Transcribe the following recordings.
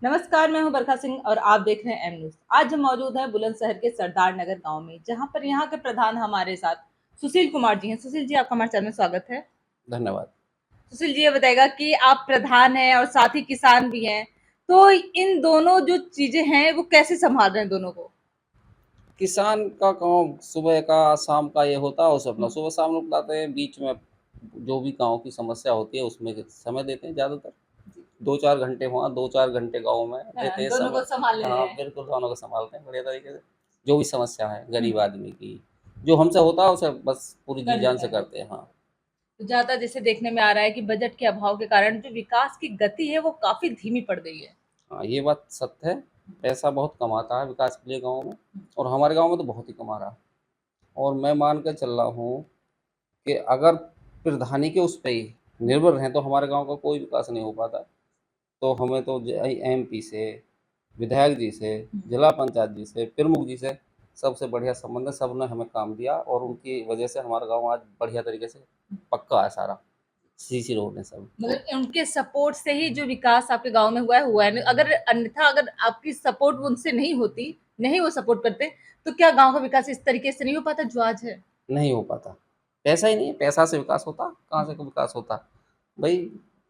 नमस्कार, मैं हूं बरखा सिंह और आप देख रहे हैं एम न्यूज। आज हम मौजूद हैं बुलंदशहर के सरदार नगर गांव में, जहां पर यहाँ के प्रधान हमारे साथ सुशील कुमार जी हैं। सुशील जी, आपका हमारे चैनल में स्वागत है। धन्यवाद। सुशील जी, ये बताएगा कि आप प्रधान हैं और साथ ही किसान भी हैं, तो इन दोनों जो चीजें हैं वो कैसे संभाल रहे हैं दोनों को? किसान का काम सुबह का शाम का ये होता है, उसे अपना हम्म, सुबह शाम लोग बताते हैं, बीच में जो भी गाँव की समस्या होती है उसमें समय देते हैं ज़्यादातर। 2-4 घंटे वहाँ, 2-4 घंटे गाँव में देते हाँ, हैं दोनों को समय। संभाल ले रहे हाँ, हैं। बिल्कुल दोनों को सँभालते हैं बढ़िया तरीके से। जो भी समस्या है गरीब हम्म, आदमी की, जो हमसे होता है उसे बस पूरी कर जी-जान देते से हैं। करते हैं। हाँ। तो ज्यादा जैसे देखने में आ रहा है कि बजट के अभाव के कारण जो विकास की गति है वो काफी धीमी पड़ गई है। हाँ, ये बात सत्य है। पैसा बहुत कमाता है विकास के लिए गाँव में, और हमारे गाँव में तो बहुत ही कमा रहा है। और मैं मान के चल रहा हूँ कि अगर प्रधानी के उस पे ही निर्भर रहें तो हमारे गाँव का कोई विकास नहीं हो पाता। तो हमें तो एमपी से, विधायक जी से, जिला पंचायत जी से, प्रमुख जी से सबसे बढ़िया संबंध है। सबने हमें काम दिया और उनकी वजह से हमारा गाँव आज बढ़िया तरीके से पक्का है सारा। सीसी रोड है सब। तो मतलब उनके सपोर्ट से ही जो विकास आपके गांव में हुआ है नहीं, अगर अन्यथा अगर आपकी सपोर्ट उनसे नहीं होती, नहीं वो सपोर्ट करते, तो क्या गांव का विकास इस तरीके से नहीं हो पाता जो आज है? नहीं हो पाता। पैसा ही नहीं है, पैसा से विकास होता? कहाँ से विकास होता? भई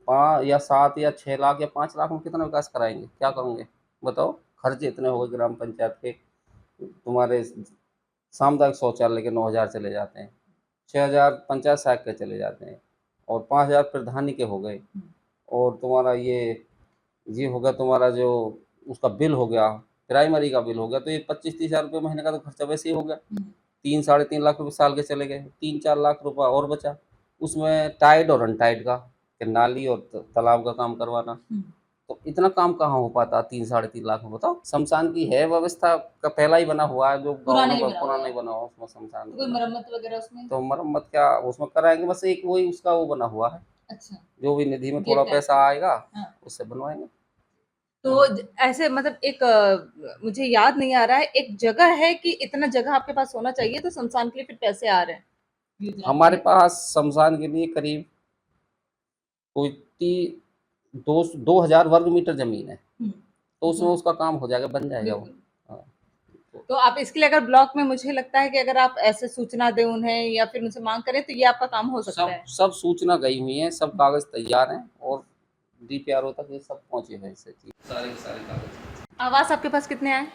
5 या 7 या 6 लाख या 5 लाख में कितना विकास कराएँगे? क्या करोगे? बताओ। खर्चे इतने हो गए ग्राम पंचायत के, तुम्हारे सामुदायिक शौचालय के 9,000 चले जाते हैं, 6,000 पंचायत सहायक के चले जाते हैं, और 5,000 प्रधानी के हो गए, और तुम्हारा ये हो गया तुम्हारा जो उसका बिल हो गया, प्राइमरी का बिल हो गया, तो ये 25-30 हज़ार रुपये महीने का तो खर्चा वैसे ही हो गया। 3 साढ़े 3 लाख रुपए साल के चले गए, 3-4 लाख रुपए और बचा। उसमें टाइड और अनटाइड का, कि नाली और तालाब का काम करवाना। तो इतना काम कहाँ हो पाता 3 साढ़े 3 लाख में, बताओ। शमशान की है व्यवस्था का पहला ही बना हुआ है, जो गाँव पुराना में नहीं बना पुराना हुआ नहीं है, बना हुआ उसमें शमशान तो नहीं कोई बना। मरम्मत वगैरह उसमें? तो मरम्मत क्या उसमें कराएँगे, बस एक वही उसका वो बना हुआ है, अच्छा, जो भी निधि में थोड़ा गेट टाइप पैसा का। आएगा हाँ, उससे बनवाएँगे। तो ऐसे मतलब एक मुझे याद नहीं आ रहा है, एक जगह है कि इतना जगह आपके पास होना चाहिए तो शमशान के लिए फिर पैसे आ रहे हैं योजना हमारे के। पास शमशान के लिए करीब कोई ती 2,000 वर्ग मीटर ज़मीन है, हम्म, तो उसमें उसका काम हो जाएगा, बन जाएगा वो। बिल्कुल। हाँ, तो तो आप इसके लिए अगर ब्लॉक में, मुझे लगता है कि अगर आप ऐसे सूचना दें उन्हें या फिर उनसे माँग करें तो ये आपका काम हो सकता सब है। सब सूचना गई हुई है, सब कागज़ तैयार हैं, और डीपीआरओ तक ये सब पहुँचे हैं इससे चीज़, सारे के सारे कागज़। आवास आपके पास कितने आए?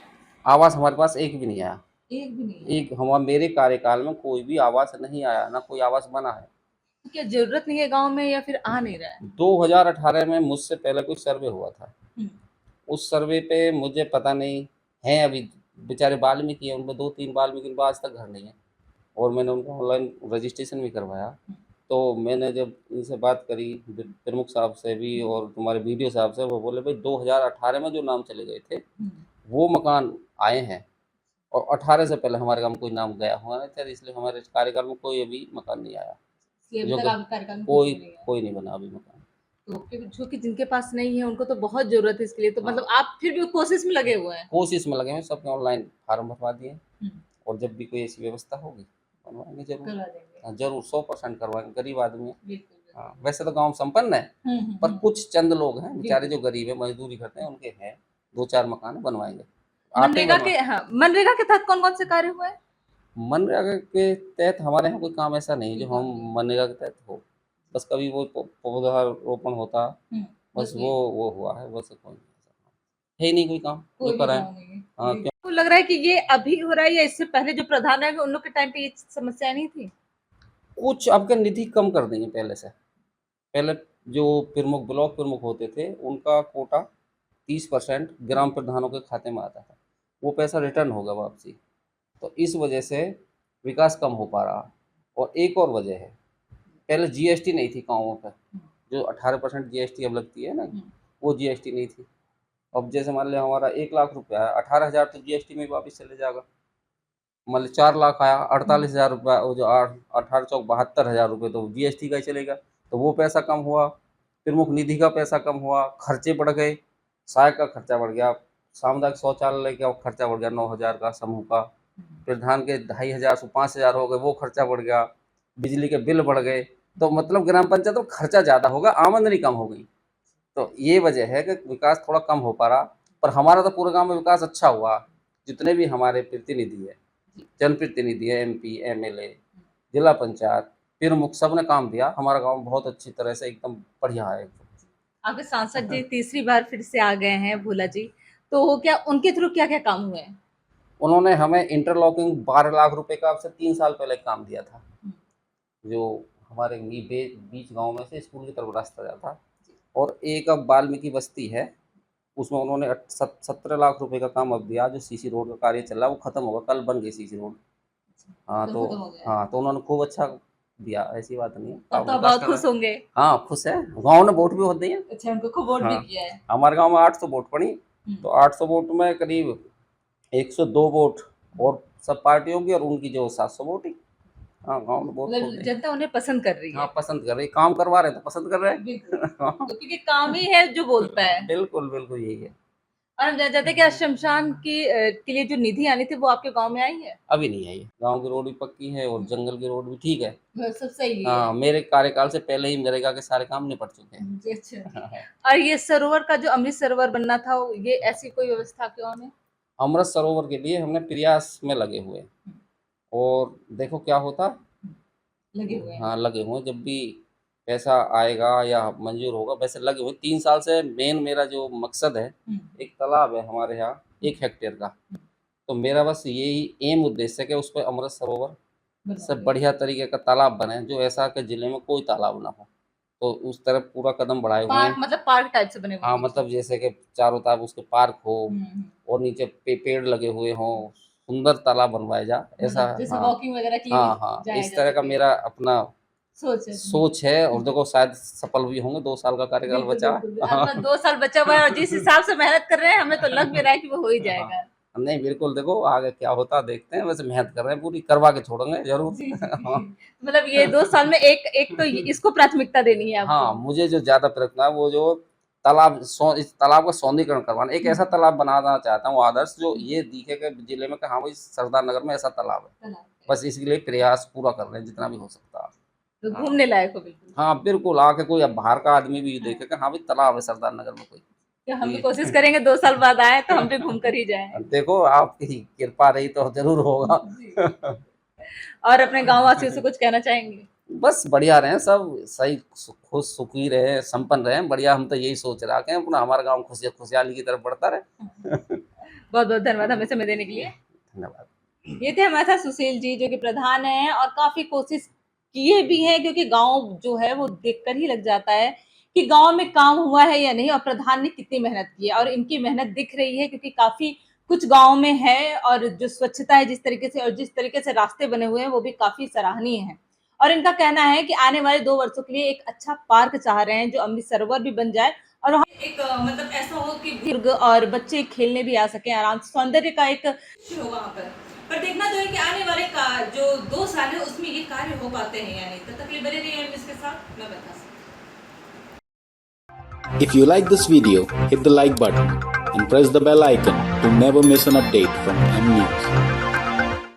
आवास हमारे पास एक भी नहीं आया। एक भी नहीं आया। एक हमा मेरे कार्यकाल में कोई भी आवास नहीं आया, ना कोई आवास बना है। तो क्या ज़रूरत नहीं है गाँव में या फिर आ नहीं रहा है? 2018 में मुझसे पहले कोई सर्वे हुआ था। हुँ, उस सर्वे पे मुझे पता नहीं है, अभी बेचारे वाल्मीकि हैं, उनमें 2-3 वाल्मीकि, उनका आज तक घर नहीं है, और मैंने उनका ऑनलाइन रजिस्ट्रेशन भी करवाया। हुँ, तो मैंने जब इनसे बात करी, प्रमुख साहब से भी और तुम्हारे बीडीओ साहब से, वो बोले भाई 2018 में जो नाम चले गए थे हुँ। वो मकान आए हैं, और 18 से पहले हमारे गाँव में कोई नाम गया हुआ नहीं था, इसलिए हमारे कार्यकाल में कोई अभी मकान नहीं आया। इसलिए अभी जो तक कि आपके कार्यकाल में कुछ कोई भी नहीं है। कोई नहीं बना अभी मकान। तो क्योंकि जो कि जिनके पास नहीं है उनको तो बहुत ज़रूरत है इसके लिए, तो हाँ, मतलब आप फिर भी कोशिश में लगे हुए हैं। कोशिश में लगे हैं, सबके ऑनलाइन फार्म भरवा दिए हैं, हुँ, और जब भी कोई ऐसी व्यवस्था होगी बनवाएंगे ज़रूर। करवा देंगे। हाँ, ज़रूर 100% करवाएंगे, गरीब आदमी है। बिल्कुल, हाँ, बिल्कुल। वैसे तो गाँव संपन्न है, हुँ, हुँ, पर हुँ। कुछ चंद लोग हैं बेचारे बिल्कुल। जो गरीब है, मजदूरी करते हैं, उनके हैं 2-4 मकान बनवाएंगे। आप ही मनरेगा बनवा के, हाँ, मनरेगा के तहत कौन-कौन से कार्य हुए हैं? मनरेगा के तहत हमारे यहाँ कोई काम ऐसा नहीं है कोई जो काम हम नहीं है। मनरेगा के तहत हो। बस कभी वो पौधारोपण होता, हुँ, बस बस ये वो हुआ है, बस कोई नहीं ऐसा काम है ही नहीं, कोई काम जो कोई भी कराएं। काम नहीं है। हाँ, जी। तो लग रहा है कि ये अभी हो रहा है या इससे पहले जो प्रधान रहे उन लोग के टाइम पे ये समस्याएँ नहीं थी? कुछ अब क्या निधि कम कर दी है पहले से। पहले जो प्रमुख ब्लॉक प्रमुख होते थे उनका कोटा 30% ग्राम प्रधानों के खाते में आता था, वो पैसा रिटर्न होगा वापसी। तो इस वजह से विकास कम हो पा रहा। और एक और वजह है, पहले जीएसटी नहीं थी गाँवों पे, हुँ, जो 18% जीएसटी अब लगती है ना, हुँ, वो जीएसटी नहीं थी। अब जैसे मान लिया हमारा 1 लाख रुपया है, 18,000 तो जीएसटी में ही वापस चले जाएगा। मान ली 4 लाख आया, हुँ। 48,000 रुपया, वो जो 18 चौक 72,000 रुपये तो जीएसटी का ही चलेगा। तो वो पैसा कम हुआ, प्रमुख निधि का पैसा कम हुआ, खर्चे बढ़ गए, सहायक का खर्चा बढ़ गया, सामुदायिक शौचालय का खर्चा बढ़ गया 9,000 का समूह का, प्रधान के 2,500 से 5,000 हो गए, वो खर्चा बढ़ गया, बिजली के बिल बढ़ गए। तो मतलब ग्राम पंचायत में खर्चा ज़्यादा होगा, आमदनी कम हो गई। तो ये वजह है कि विकास थोड़ा कम हो पा रहा, पर हमारा तो पूरे गांव में विकास अच्छा हुआ। जितने भी हमारे प्रतिनिधि है, जनप्रतिनिधि है, एमपी, एमएलए, जिला पंचायत, प्रमुख, सबने काम दिया। हमारा गांव बहुत अच्छी तरह से एकदम बढ़िया है। आपके सांसद जी तीसरी बार फिर से आ गए हैं, भोला जी, तो क्या उनके थ्रू क्या क्या काम हुए हैं? उन्होंने हमें इंटरलॉकिंग 12 लाख रुपए का अब से 3 साल पहले काम दिया था, जो हमारे बीच गांव में से स्कूल की तरफ रास्ता जाता। और एक अब वाल्मीकि बस्ती है, उसमें उन्होंने 17 लाख रुपए का काम अब दिया। जो सीसी रोड का कार्य चल रहा है वो खत्म होगा, कल बन गई सीसी रोड। हाँ तो हाँ तो उन्होंने खूब अच्छा दिया, ऐसी बात नहीं है। तब तो आप बहुत खुश होंगे। हाँ खुश है, गांव ने वोट भी बहुत दिए। अच्छा, उनको खूब वोट भी हाँ, किया है। हमारे गांव में 800 वोट पड़ी, तो 800 वोट में करीब 102 वोट और सब पार्टियों की, और उनकी जो 700 वोट ही। हाँ, गांव में बहुत मतलब जनता उन्हें पसंद कर रही है। हाँ पसंद कर रही, काम करवा रहे तो पसंद कर रहे हैं। बिल्कुल, क्योंकि काम ही है जो बोलता है। बिल्कुल बिल्कुल यही है। और हम जानते हैं कि शमशान के लिए जो निधि आनी थी वो आपके गांव में आई है? अभी नहीं आई है। गांव की रोड भी पक्की है और जंगल की रोड भी ठीक है। सब सही है। हाँ, मेरे कार्यकाल से पहले ही नरेगा के सारे काम निपट चुके हैं। जी, अच्छा। और ये सरोवर का जो अमृत सरोवर बनना था, ये ऐसी कोई व्यवस्था क्यों नहीं? अमृत सरोवर के लिए हमने प्रयास में लगे हुए हैं, और देखो क्या होता। लगे हुए हैं। हाँ लगे हुए हैं, जब भी पैसा आएगा या मंजूर होगा, वैसे लगे हुए 3 साल से। मेन मेरा जो मकसद है, एक तालाब है हमारे यहाँ 1 हेक्टेयर का, तो मेरा बस यही एम उद्देश्य है कि उस पर अमृत सरोवर से बढ़िया तरीके का तालाब बने, जो ऐसा कि जिले में कोई तालाब ना हो। तो उस तरफ पूरा कदम बढ़ाए हुए हैं। मतलब पार्क टाइप से बने हुए हाँ हैं। मतलब जैसे कि चारों तरफ उसके पार्क हो, और नीचे पेड़ लगे हुए हों, सुंदर तालाब बनवाया जा, ऐसा। जैसे हाँ वॉकिंग वगैरह के लिए हाँ भी हाँ, जाया इस जा तरह का सके। मेरा अपना सोच है। और देखो शायद सफल भी होंगे, 2 साल का कार्यकाल बचा। अपना 2 साल बचा हुआ है और जिस हिसाब से मेहनत कर रहे हैं, हमें तो लग भी रहा है कि वो हो ही जाएगा। नहीं बिल्कुल, देखो आगे क्या होता देखते हैं। वैसे मेहनत कर रहे हैं, पूरी करवा के छोड़ेंगे जरूर। जी, जी, जी। मतलब ये 2 साल में एक तो इसको प्राथमिकता देनी है आपको। हाँ, मुझे जो ज्यादा प्रयत्न है वो जो इस तालाब का सौंदर्यीकरण करवाना, एक ऐसा तालाब बनाना चाहता हूँ आदर्श, जो ये दिखे कि जिले में कि हाँ भाई सरदार नगर में ऐसा तालाब है। बस इसके लिए प्रयास पूरा कर रहे हैं जितना भी हो सकता है। तो हाँ घूमने लायक हो बिल्कुल। हाँ बिल्कुल, आके कोई अब बाहर का आदमी भी देखे कि हाँ भाई तालाब है सरदार नगर में कोई। तो हम भी कोशिश करेंगे 2 साल बाद आए तो हम भी घूम कर ही जाएँ। देखो आपकी कृपा रही तो जरूर होगा। और अपने गाँव वासियों से कुछ कहना चाहेंगे? बस बढ़िया रहे सब, सही खुश सुखी रहे, संपन्न रहे, बढ़िया। हम तो यही सोच रहे हैं अपना, हमारा गांव खुशहाली की तरफ बढ़ता रहे। बहुत बहुत धन्यवाद हमें समय देने के लिए। धन्यवाद। ये थे हमारे साथ सुशील जी, जो कि प्रधान हैं और काफी कोशिश किए भी हैं, क्योंकि गांव जो है वो देखकर ही लग जाता है कि गांव में काम हुआ है या नहीं, और प्रधान ने कितनी मेहनत की है। और इनकी मेहनत दिख रही है, क्योंकि काफी कुछ गांव में है, और जो स्वच्छता है जिस तरीके से, और जिस तरीके से रास्ते बने हुए हैं, वो भी काफी सराहनीय है। और इनका कहना है कि आने वाले 2 वर्षों के लिए एक अच्छा पार्क चाह रहे हैं, जो अमृत सरोवर भी बन जाए, और वहाँ एक मतलब ऐसा हो कि बुजुर्ग और बच्चे खेलने भी आ सके आराम से, सौंदर्य का एक होगा वहाँ पर देखना जो है कि आने वाले का जो 2 साल है उसमें ये कार्य हो पाते हैं या नहीं। तब तक बने रहिए इसके साथ, मैं बता सकती। If you like this video, hit the like button and press the bell icon to never miss an update from M News.